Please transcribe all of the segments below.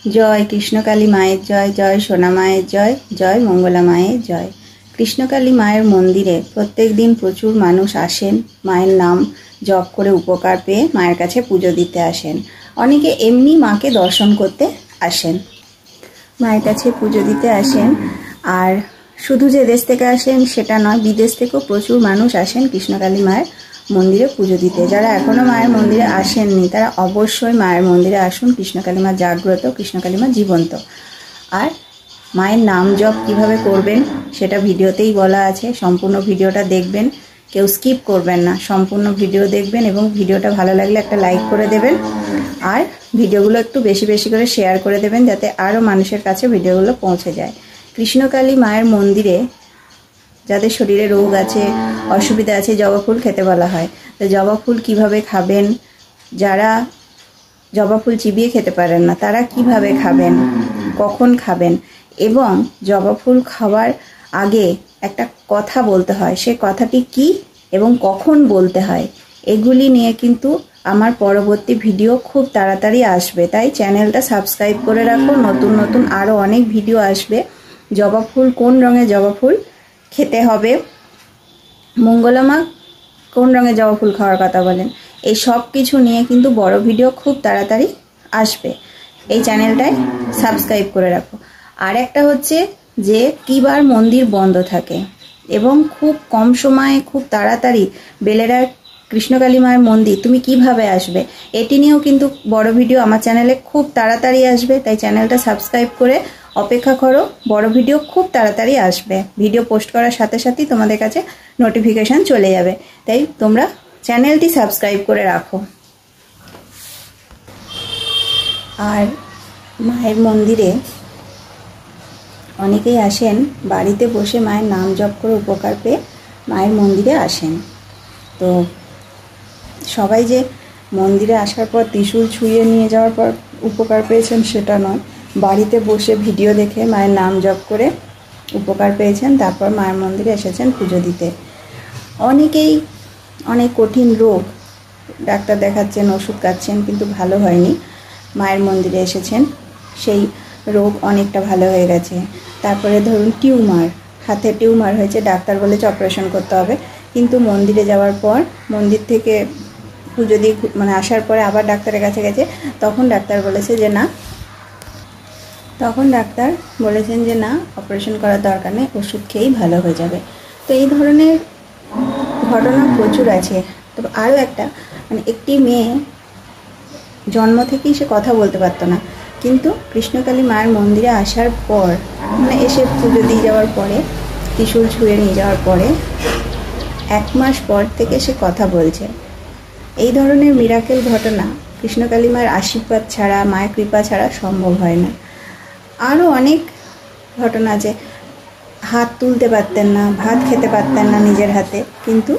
জয় কৃষ্ণকালী মায়ের জয়, জয় সোনা মায়ের জয়, জয় মঙ্গলা মায়ের জয়। কৃষ্ণকালী মায়ের মন্দিরে প্রত্যেক দিন প্রচুর মানুষ আসেন, মায়ের নাম জপ করে উপকার পেয়ে মায়ের কাছে পুজো দিতে আসেন। অনেকে এমনি মাকে দর্শন করতে আসেন, মায়ের কাছে পুজো দিতে আসেন। আর শুধু যে দেশ থেকে আসেন সেটা নয়, বিদেশ থেকেও প্রচুর মানুষ আসেন কৃষ্ণকালী মায়ের মন্দিরে পুজো দিতে। যারা এখনো মায়ের মন্দিরে আসেননি তারা অবশ্যই মায়ের মন্দিরে আসুন। কৃষ্ণকালী মা জাগ্রত, কৃষ্ণকালী মা জীবন্ত। আর মায়ের নাম জপ কিভাবে করবেন সেটা ভিডিওতেই বলা আছে, সম্পূর্ণ ভিডিওটা দেখবেন, কেউ স্কিপ করবেন না, সম্পূর্ণ ভিডিও দেখবেন এবং ভিডিওটা ভালো লাগলে একটা লাইক করে দেবেন। আর ভিডিওগুলো একটু বেশি বেশি করে শেয়ার করে দেবেন যাতে আরও মানুষের কাছে ভিডিওগুলো পৌঁছে যায়। কৃষ্ণকালী মায়ের মন্দিরে যাদের শরীরে রোগ আছে, অসুবিধা আছে, জবা ফুল খেতে বলা হয়। তো জবা ফুল কীভাবে খাবেন, যারা জবা ফুল চিবিয়ে খেতে পারেন না তারা কিভাবে খাবেন, কখন খাবেন, এবং জবা ফুল খাওয়ার আগে একটা কথা বলতে হয়, সে কথাটি কি এবং কখন বলতে হয়, এগুলি নিয়ে কিন্তু আমার পরবর্তী ভিডিও খুব তাড়াতাড়ি আসবে। তাই চ্যানেলটা সাবস্ক্রাইব করে রাখো, নতুন নতুন আরও অনেক ভিডিও আসবে। জবা ফুল, কোন রঙের জবা ফুল খেতে হবে, মঙ্গলা মা কোন রঙের জবা ফুল খাওয়ার কথা বলেন, এই সব কিছু নিয়ে কিন্তু বড় ভিডিও খুব তাড়াতাড়ি আসবে। এই চ্যানেলটায় সাবস্ক্রাইব করে রাখো। আর একটা হচ্ছে যে কিবার মন্দির বন্ধ থাকে এবং খুব কম সময়ে খুব তাড়াতাড়ি বেলেরা কৃষ্ণকালী মায়ের মন্দির তুমি কিভাবে আসবে, এটি নিয়েও কিন্তু বড় ভিডিও আমার চ্যানেলে খুব তাড়াতাড়ি আসবে। তাই চ্যানেলটা সাবস্ক্রাইব করে অপেক্ষা করো, বড় ভিডিও খুব তাড়াতাড়ি আসবে। ভিডিও পোস্ট করার সাথে সাথেই তোমাদের কাছে নোটিফিকেশান চলে যাবে। তাই তোমরা চ্যানেলটি সাবস্ক্রাইব করে রাখো। আর মায়ের মন্দিরে অনেকেই আসেন বাড়িতে বসে মায়ের নাম জপ করে উপকার পেয়ে মায়ের মন্দিরে আসেন। তো সবাই যে মন্দিরে আসার পর ত্রিশূল ছুঁয়ে নিয়ে যাওয়ার পর উপকার পেয়েছেন সেটা নয়, বাড়িতে বসে ভিডিও দেখে মায়ের নাম জপ করে উপকার পেয়েছেন, তারপর মায়ের মন্দিরে এসেছেন পুজো দিতে। অনেকেই অনেক কঠিন রোগ, ডাক্তার দেখাচ্ছেন, ওষুধ খাচ্ছেন, কিন্তু ভালো হয়নি, মায়ের মন্দিরে এসেছেন, সেই রোগ অনেকটা ভালো হয়ে গেছে। তারপরে ধরুন টিউমার, হাতে টিউমার হয়েছে, ডাক্তার বলেছে অপারেশন করতে হবে, কিন্তু মন্দিরে যাওয়ার পর, মন্দির থেকে পুজো দিয়ে আসার পরে আবার ডাক্তারের কাছে গেছে, তখন ডাক্তার বলেছেন যে না অপারেশন করার দরকার নেই, ওষুধ খেয়েই ভালো হয়ে যাবে। তো এই ধরনের ঘটনা প্রচুর আছে। তবে আরও একটা, একটি মেয়ে জন্ম থেকেই সে কথা বলতে পারতো না, কিন্তু কৃষ্ণকালী মায়ের মন্দিরে আসার পর, এসে পুজো দিয়ে যাওয়ার পরে, ত্রিশূল ছুঁয়ে নিয়ে যাওয়ার পরে 1 মাস পর থেকে সে কথা বলছে। এই ধরনের মিরাকেল ঘটনা কৃষ্ণকালী মায়ের আশীর্বাদ ছাড়া, মায়ের কৃপা ছাড়া সম্ভব হয় না। আরও অনেক ঘটনা আছে, হাত তুলতে পারতেন না, ভাত খেতে পারতেন না নিজের হাতে, কিন্তু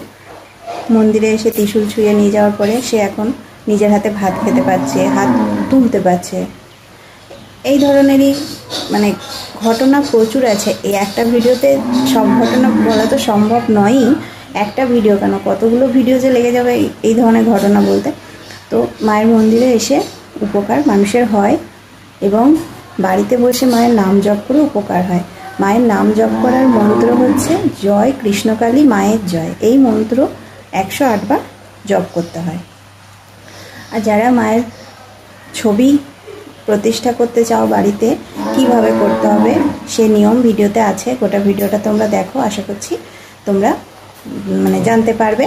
মন্দিরে এসে ত্রিশূল ছুঁয়ে নিয়ে যাওয়ার পরে সে এখন নিজের হাতে ভাত খেতে পারছে, হাত তুলতে পারছে। এই ধরনেরই ঘটনা প্রচুর আছে। এই একটা ভিডিওতে সব ঘটনা বলা তো সম্ভব নয়ই, একটা ভিডিও কেন কতগুলো ভিডিও যে লেগে যাবে এই ধরনের ঘটনা বলতে। তো মায়ের মন্দিরে এসে উপকার মানুষের হয় এবং বাড়িতে বসে মায়ের নাম জপ করে উপকার হয়। মায়ের নাম জপ করার মন্ত্র হচ্ছে জয় কৃষ্ণকালী মায়ের জয়। এই মন্ত্র 108 বার জপ করতে হয়। আর যারা মায়ের ছবি প্রতিষ্ঠা করতে চাও বাড়িতে, কিভাবে করতে হবে সে নিয়ম ভিডিওতে আছে, গোটা ভিডিওটা তোমরা দেখো, আশা করছি তোমরা জানতে পারবে।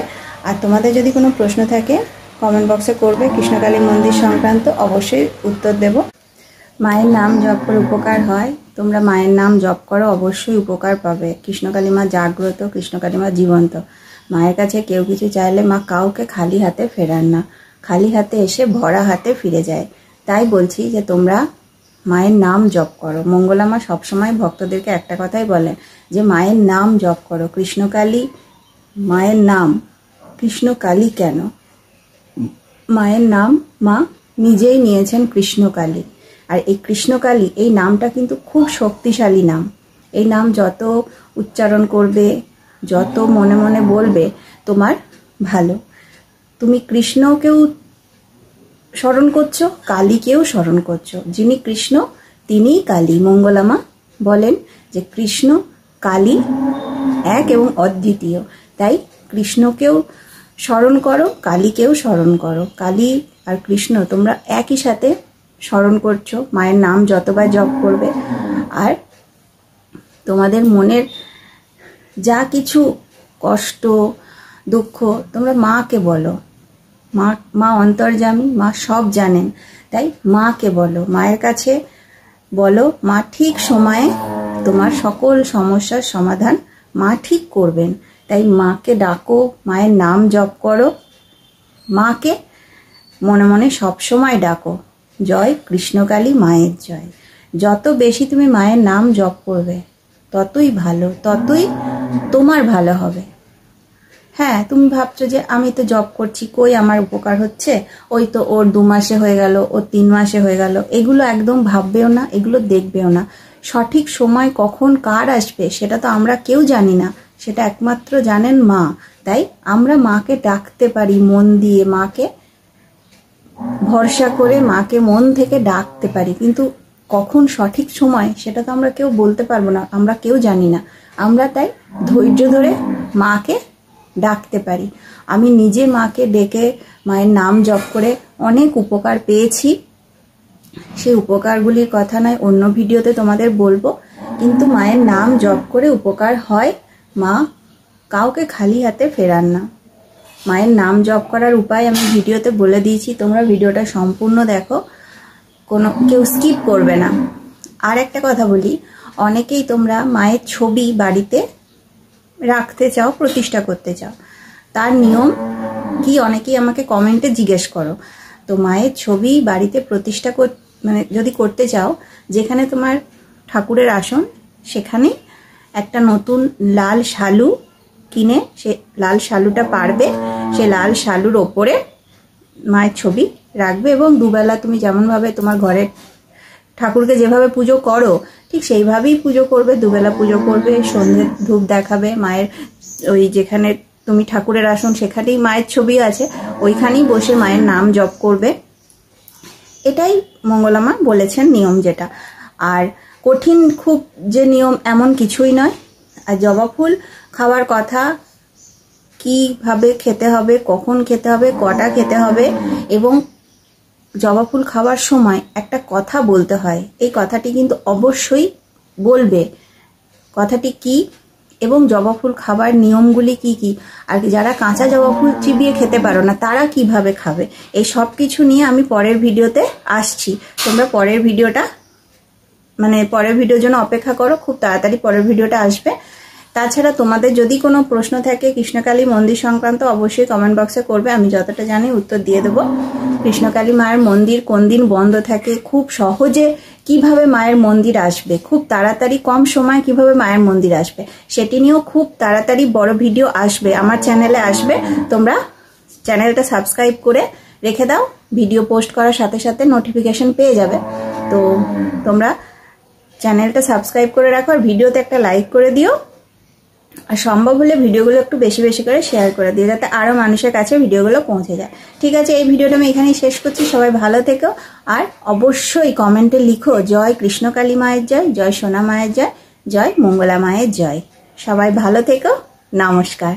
আর তোমাদের যদি কোনো প্রশ্ন থাকে কমেন্ট বক্সে করবে, কৃষ্ণকালী মন্দির সংক্রান্ত, অবশ্যই উত্তর দেব। মায়ের নাম জপ করে উপকার হয়, তোমরা মায়ের নাম জপ করো, অবশ্যই উপকার পাবে। কৃষ্ণকালী মা জাগ্রত, কৃষ্ণকালী মা জীবন্ত। মায়ের কাছে কেউ কিছু চাইলে মা কাউকে খালি হাতে ফেরান না, খালি হাতে এসে ভরা হাতে ফিরে যায়। তাই বলছি যে তোমরা মায়ের নাম জপ করো। মঙ্গলা মা সবসময় ভক্তদেরকে একটা কথাই বলেন যে মায়ের নাম জপ করো। কৃষ্ণকালী মায়ের নাম, কৃষ্ণকালী কেন? মায়ের নাম মা নিজেই নিয়েছেন কৃষ্ণকালী। আর এই কৃষ্ণকালী এই নামটা কিন্তু খুব শক্তিশালী নাম। এই নাম যত উচ্চারণ করবে, যত মনে মনে বলবে তোমার ভালো। তুমি কৃষ্ণকেও স্মরণ করছো, কালীকেও স্মরণ করছো। যিনি কৃষ্ণ তিনিই কালী। মঙ্গলা মা বলেন যে কৃষ্ণ কালী এক এবং অদ্বিতীয়, তাই কৃষ্ণকেও স্মরণ করো, কালীকেও স্মরণ করো। কালী আর কৃষ্ণ তোমরা একই সাথে স্মরণ করছো, মায়ের নাম যতবার জপ করবে। আর তোমাদের মনের যা কিছু কষ্ট দুঃখ তোমরা মাকে বলো। মা অন্তর্যামী, মা সব জানেন, তাই মাকে বলো, মায়ের কাছে বলো। মা ঠিক সময়ে তোমার সকল সমস্যার সমাধান মা ঠিক করবেন। তাই মাকে ডাকো, মায়ের নাম জপ করো, মাকে মনে মনে সবসময় ডাকো। জয় কৃষ্ণকালী মায়ের জয়। যত বেশি তুমি মায়ের নাম জপ করবে ততই ভালো, ততই তোমার ভালো হবে। হ্যাঁ, তুমি ভাবছো যে আমি তো জব করছি, কই আমার উপকার হচ্ছে, ওই তো ওর 2 মাসে হয়ে গেল, ওর 3 মাসে হয়ে গেল। এগুলো একদম ভাববেও না, এগুলো দেখবেও না। সঠিক সময় কখন কার আসবে সেটা তো আমরা কেউ জানি না, সেটা একমাত্র জানেন মা। তাই আমরা মাকে ডাকতে পারি মন দিয়ে, মাকে ভরসা করে, মাকে মন থেকে ডাকতে পারি। কিন্তু কখন সঠিক সময় সেটা তো আমরা কেউ বলতে পারবো না, আমরা কেউ জানি না। আমরা তাই ধৈর্য ধরে মাকে ডাকতে পারি। আমি নিজে মাকে ডেকে মায়ের নাম জপ করে অনেক উপকার পেয়েছি। সেই উপকারগুলির কথা নয় অন্য ভিডিওতে তোমাদের বলবো, কিন্তু মায়ের নাম জপ করে উপকার হয়। মা কাউকে খালি হাতে ফেরান না। মায়ের নাম জপ করার উপায় আমি ভিডিওতে বলে দিয়েছি, তোমরা ভিডিওটা সম্পূর্ণ দেখো, কেউ স্কিপ করবে না। আর একটা কথা বলি, অনেকেই তোমরা মায়ের ছবি বাড়িতে রাখতে চাও, প্রতিষ্ঠা করতে চাও, তার নিয়ম কি অনেকেই আমাকে কমেন্টে জিজ্ঞেস করো। তো মায়ের ছবি বাড়িতে প্রতিষ্ঠা মানে যদি করতে চাও, যেখানে তোমার ঠাকুরের আসন সেখানে একটা নতুন লাল শালু কিনে সে লাল শালুটা পারবে, সে লাল শালুর ওপরে মায়ের ছবি রাখবে এবং দুবেলা তুমি যেমনভাবে তোমার ঘরে ঠাকুরকে যেভাবে পুজো করো ঠিক সেইভাবেই পুজো করবে। দুবেলা পুজো করবে, সন্ধ্যে ধূপ দেখাবে, মায়ের ওই যেখানে তুমি ঠাকুরের আসন সেখানেই মায়ের ছবি আছে, ওইখানেই বসে মায়ের নাম জপ করবে। এটাই মঙ্গলা মা বলেছেন নিয়ম যেটা। আর কঠিন খুব যে নিয়ম এমন কিছুই নয়। আর জবা ফুল খাওয়ার কথা, কিভাবে খেতে হবে, কখন খেতে হবে, কটা খেতে হবে, এবং জবা ফুল খাওয়ার সময় একটা কথা বলতে হয়। এই কথাটি কিন্তু অবশ্যই বলবে। কথাটি কি এবং জবা ফুল খাবার নিয়মগুলি কি কি, আর যারা কাঁচা জবা ফুল চিবিয়ে খেতে পারো না তারা কিভাবে খাবে, এই সব কিছু নিয়ে আমি পরের ভিডিওতে আসছি। তোমরা পরের ভিডিওর জন্য অপেক্ষা করো, খুব তাড়াতাড়ি পরের ভিডিওটা আসবে। তাছাড়া তোমাদের যদি কোনো প্রশ্ন থাকে কৃষ্ণকালী মন্দির সংক্রান্ত অবশ্যই কমেন্ট বক্সে করবে, আমি যতটা জানি উত্তর দিয়ে দেবো। কৃষ্ণকালী মায়ের মন্দির কোন দিন বন্ধ থাকে, খুব সহজে কিভাবে মায়ের মন্দির আসবে, খুব তাড়াতাড়ি কম সময় কিভাবে মায়ের মন্দির আসবে, সেটি নিয়েও খুব তাড়াতাড়ি বড় ভিডিও আসবে, আমার চ্যানেলে আসবে। তোমরা চ্যানেলটা সাবস্ক্রাইব করে রেখে দাও, ভিডিও পোস্ট করার সাথে সাথে নোটিফিকেশন পেয়ে যাবে। তো তোমরা চ্যানেলটা সাবস্ক্রাইব করে রাখো আর ভিডিওতে একটা লাইক করে দিও। আর সম্ভব হলে ভিডিওগুলো একটু বেশি বেশি করে শেয়ার করে দিও, যাতে আরো মানুষের কাছে ভিডিওগুলো পৌঁছে যায়। ঠিক আছে, এই ভিডিওটা আমি এখানেই শেষ করছি। সবাই ভালো থেকো আর অবশ্যই কমেন্টে লিখো জয় কৃষ্ণকালী মায়ের জয়, জয় সোনা মায়ের জয়, জয় মঙ্গলা মায়ের জয়। সবাই ভালো থেকো, নমস্কার।